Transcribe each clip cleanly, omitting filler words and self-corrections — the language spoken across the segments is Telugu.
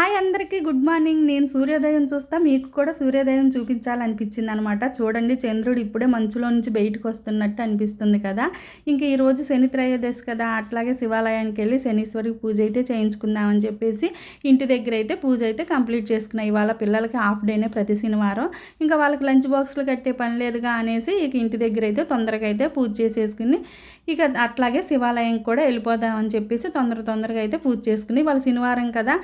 హాయ్ అందరికీ గుడ్ మార్నింగ్. నేను సూర్యోదయం చూస్తా, మీకు కూడా సూర్యోదయం చూపించాలనిపించింది అనమాట. చూడండి, చంద్రుడు ఇప్పుడే మంచులో నుంచి బయటకు వస్తున్నట్టు అనిపిస్తుంది కదా. ఇంకా ఈరోజు శని త్రయోదశి కదా, అట్లాగే శివాలయానికి వెళ్ళి శనీశ్వరికి పూజ అయితే చేయించుకుందామని చెప్పేసి ఇంటి దగ్గర అయితే పూజ అయితే కంప్లీట్ చేసుకున్నాయి. ఇవాళ పిల్లలకి హాఫ్ డేనే ప్రతి శనివారం, ఇంకా వాళ్ళకి లంచ్ బాక్స్లు కట్టే పని లేదుగా అనేసి ఇక ఇంటి దగ్గర అయితే తొందరగా అయితే పూజ చేసేసుకుని ఇక అట్లాగే శివాలయం కూడా వెళ్ళిపోదామని చెప్పేసి తొందరగా అయితే పూజ చేసుకుని, వాళ్ళ శనివారం కదా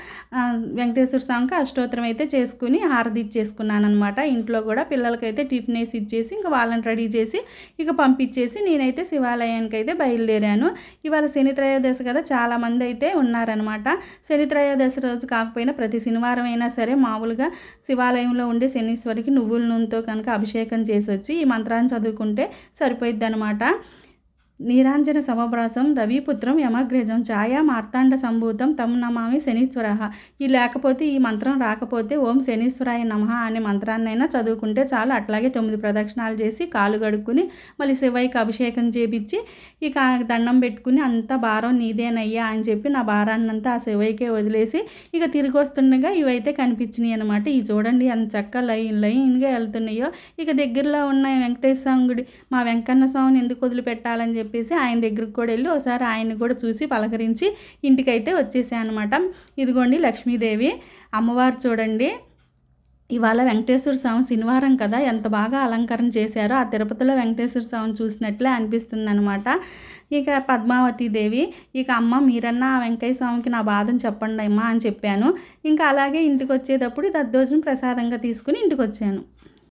వెంకటేశ్వర స్వామికి అష్టోత్తరం అయితే చేసుకుని హారతి ఇచ్చేసుకున్నాను అనమాట. ఇంట్లో కూడా పిల్లలకైతే టిఫిన్ వేసి ఇచ్చేసి ఇంకా వాళ్ళని రెడీ చేసి ఇక పంపించేసి నేనైతే శివాలయానికి అయితే బయలుదేరాను. ఇవాళ శని త్రయోదశి కదా, చాలామంది అయితే ఉన్నారనమాట. శని త్రయోదశి రోజు కాకపోయినా ప్రతి శనివారం అయినా సరే మామూలుగా శివాలయంలో ఉండే శనీశ్వరికి నువ్వుల నూనెతో కనుక అభిషేకం చేసి వచ్చి ఈ మంత్రాన్ని చదువుకుంటే సరిపోయిద్ది అనమాట. నీరాంజన సమభ్రాసం రవిపుత్రం యమగ్రజం ఛాయా మార్తాండ సంభూతం తమ్ నమామి శనీశ్వర. ఈ లేకపోతే ఈ మంత్రం రాకపోతే ఓం శనీశ్వరాయ నమః అనే మంత్రాన్నైనా చదువుకుంటే చాలు. అట్లాగే 9 ప్రదక్షిణాలు చేసి కాలు కడుక్కుని మళ్ళీ శివయ్యకి అభిషేకం చేపించి ఇక దండం పెట్టుకుని అంత భారం నీదేనయ్యా అని చెప్పి నా భారాన్నంతా ఆ శివయ్యకే వదిలేసి ఇక తిరిగి వస్తుండగా ఇవైతే కనిపించినాయి అనమాట. ఈ చూడండి ఎంత చక్కగా లైన్గా వెళ్తున్నాయో. ఇక దగ్గరలో ఉన్న వెంకటేశ్వర స్వామి గుడి, మా వెంకన్న స్వామిని ఎందుకు వదిలిపెట్టాలని చెప్పేసి ఆయన దగ్గరికి కూడా వెళ్ళి ఒకసారి ఆయన్ని కూడా చూసి పలకరించి ఇంటికైతే వచ్చేసాను అనమాట. ఇదిగోండి లక్ష్మీదేవి అమ్మవారు చూడండి. ఇవాళ వెంకటేశ్వర స్వామి శనివారం కదా, ఎంత బాగా అలంకరణ చేశారో ఆ తిరుపతిలో వెంకటేశ్వర స్వామిని చూసినట్లే అనిపిస్తుంది అనమాట. ఇక పద్మావతి దేవి, ఇక అమ్మ మీరన్నా ఆ వెంకయ్య స్వామికి నా బాధను చెప్పండి అమ్మా అని చెప్పాను. ఇంకా అలాగే ఇంటికి వచ్చేటప్పుడు దద్దోజనం ప్రసాదంగా తీసుకుని ఇంటికి వచ్చాను.